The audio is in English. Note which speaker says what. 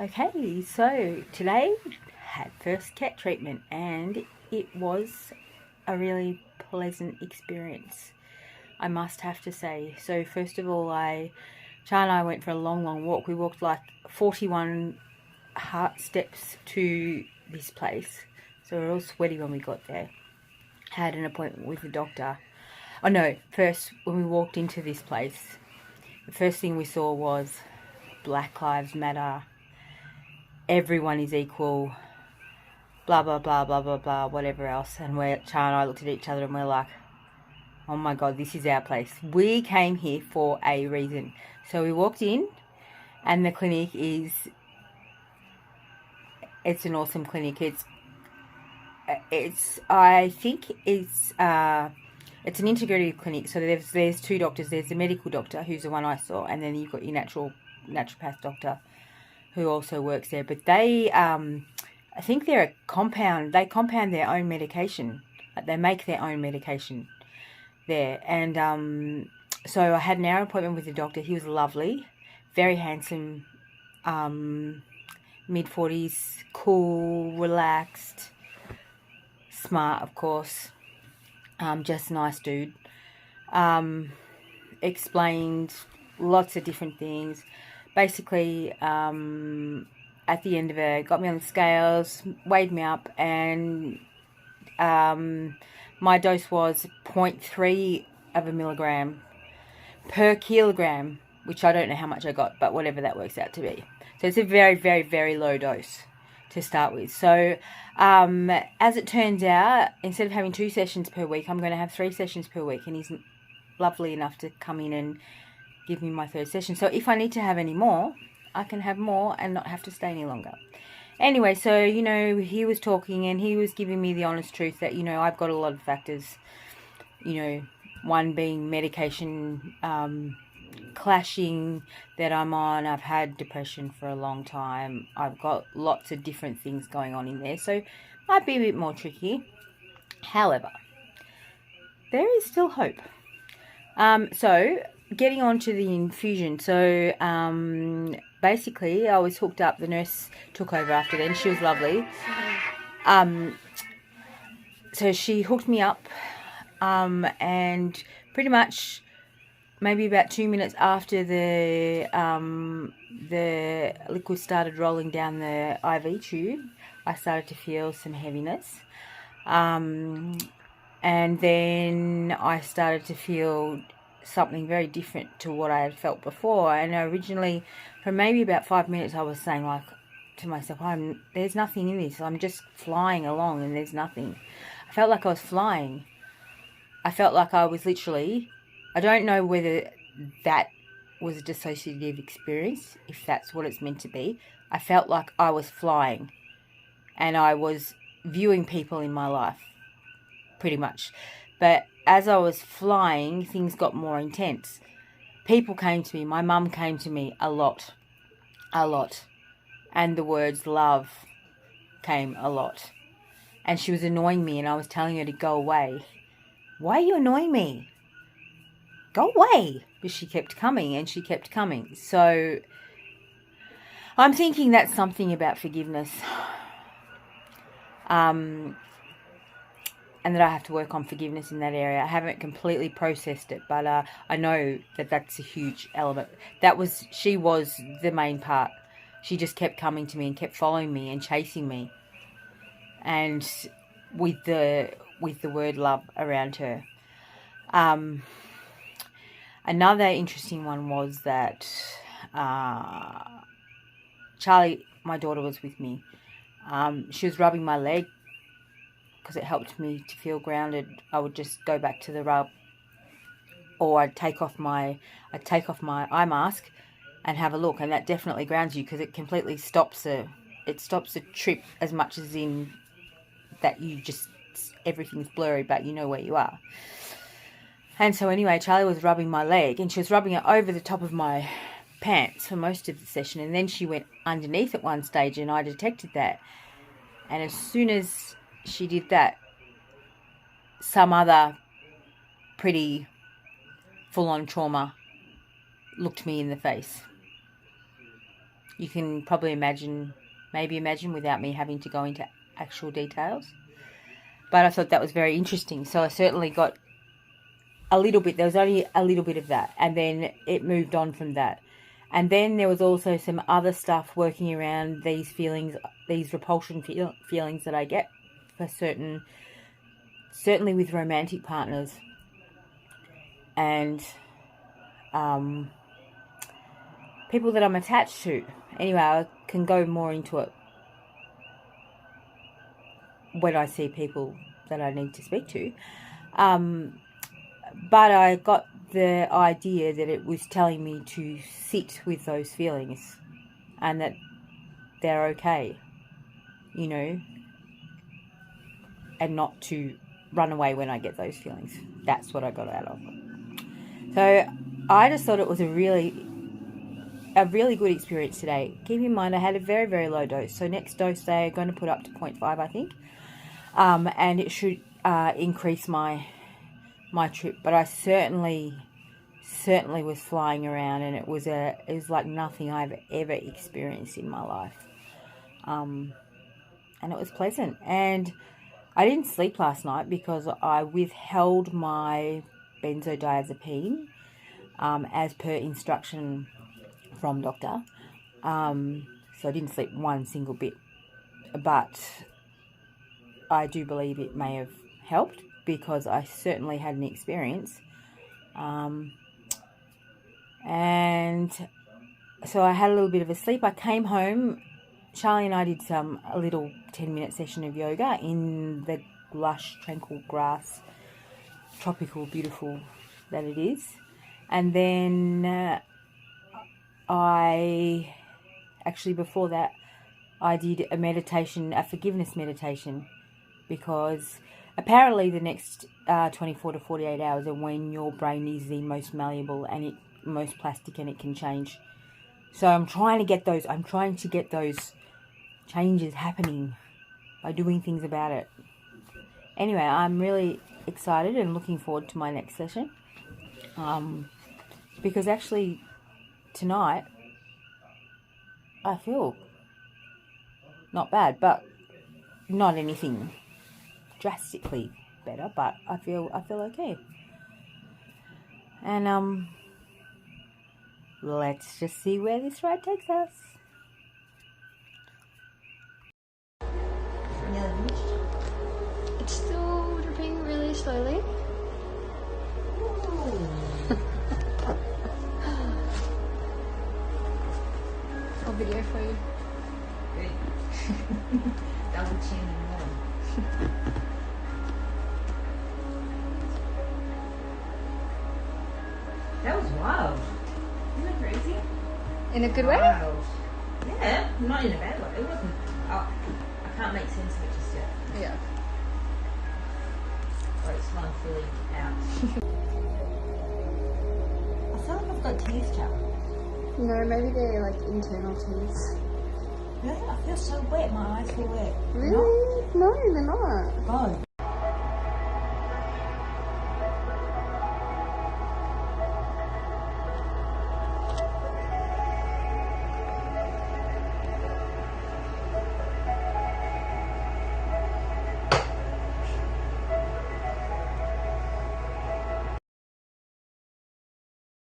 Speaker 1: Okay, so today had first cat treatment and it was a really pleasant experience, I must have to say. So first of all, Char and I went for a long walk. We walked like 41 heart steps to this place. So we were all sweaty when we got there. Had an appointment with the doctor. Oh no, first when we walked into this place, the first thing we saw was Black Lives Matter, everyone is equal, blah, blah, blah, blah, blah, blah, whatever else. And Char and I looked at each other and we're like, oh my God, this is our place. We came here for a reason. So we walked in and the clinic it's an awesome clinic. I think it's an integrative clinic. So there's two doctors. There's the medical doctor, who's the one I saw, and then you've got your naturopath doctor, who also works there. But they, I think they're a compound. They compound their own medication. They make their own medication there. And so I had an hour appointment with the doctor. He was lovely, very handsome, mid-40s, cool, relaxed, smart, of course. Just a nice dude. Explained lots of different things. Basically, at the end of it, got me on the scales, weighed me up, and my dose was 0.3 of a milligram per kilogram, which I don't know how much I got, but whatever that works out to be. So it's a very, very, very low dose to start with. So as it turns out, instead of having 2 sessions per week, I'm going to have 3 sessions per week, and he's lovely enough to come in and give me my 3rd session. So if I need to have any more, I can have more and not have to stay any longer. Anyway, so, he was talking and he was giving me the honest truth that, I've got a lot of factors, one being medication clashing that I'm on. I've had depression for a long time. I've got lots of different things going on in there, so might be a bit more tricky. However, there is still hope. So getting on to the infusion. So basically I was hooked up. The nurse took over after then. She was lovely. So she hooked me up, and pretty much maybe about 2 minutes after the liquid started rolling down the IV tube, I started to feel some heaviness. And then I started to feel something very different to what I had felt before. And originally, for maybe about 5 minutes, I was saying to myself, there's nothing in this. I'm just flying along and there's nothing. I felt like I was flying. I felt like I was literally, I don't know whether that was a dissociative experience, if that's what it's meant to be. I felt like I was flying and I was viewing people in my life, pretty much. But as I was flying, things got more intense. People came to me. My mum came to me a lot. And the words love came a lot. And she was annoying me and I was telling her to go away. Why are you annoying me? Go away. But she kept coming and she kept coming. So I'm thinking that's something about forgiveness. And that I have to work on forgiveness in that area. I haven't completely processed it, but I know that that's a huge element. She was the main part. She just kept coming to me and kept following me and chasing me, and with the word love around her. Another interesting one was that Charlie, my daughter, was with me. She was rubbing my leg, because it helped me to feel grounded. I would just go back to the rub, or I'd take off my eye mask and have a look, and that definitely grounds you, because it completely stops a trip, as much as in that everything's blurry, but you know where you are. And so anyway, Charlie was rubbing my leg, and she was rubbing it over the top of my pants for most of the session, and then she went underneath at one stage, and I detected that. And as soon as she did that, some other pretty full-on trauma looked me in the face. you can probably maybe imagine without me having to go into actual details. But I thought that was very interesting. So I certainly got a little bit. There was only a little bit of that. And then it moved on from that. And then there was also some other stuff working around these feelings, these repulsion feelings that I get for certainly with romantic partners. And people that I'm attached to. Anyway, I can go more into it when I see people that I need to speak to. But I got the idea that it was telling me to sit with those feelings and that they're okay, you know, and not to run away when I get those feelings. That's what I got out of it. So I just thought it was a really good experience today. Keep in mind I had a very, very low dose. So next dose they're going to put up to 0.5, I think. And it should increase my trip. But I certainly was flying around, and it was like nothing I've ever experienced in my life. And it was pleasant. And I didn't sleep last night because I withheld my benzodiazepine as per instruction from doctor. So I didn't sleep one single bit. But I do believe it may have helped because I certainly had an experience. And so I had a little bit of a sleep. I came home. Charlie and I did a little 10-minute session of yoga in the lush, tranquil grass, tropical, beautiful that it is. And then before that, I did a meditation, a forgiveness meditation, because apparently the next 24 to 48 hours are when your brain is the most malleable and most plastic, and it can change. So I'm trying to get those changes happening by doing things about it. Anyway, I'm really excited and looking forward to my next session. Because actually tonight I feel not bad, but not anything drastically better, but I feel okay. And let's just see where this ride takes us.
Speaker 2: It's still dripping really slowly. I'll video for you.
Speaker 1: Good. Double chin and more. That was wild. Isn't that crazy?
Speaker 2: In a good way?
Speaker 1: Wild. Yeah, not in a bad way. It wasn't. I can't make sense of it just yet.
Speaker 2: Yeah.
Speaker 1: Or it's not fully out. I feel like I've got teeth, Chap.
Speaker 2: No, maybe they're like internal teeth.
Speaker 1: Really? I feel so wet. My eyes feel wet.
Speaker 2: Really? No, they're not.
Speaker 1: God.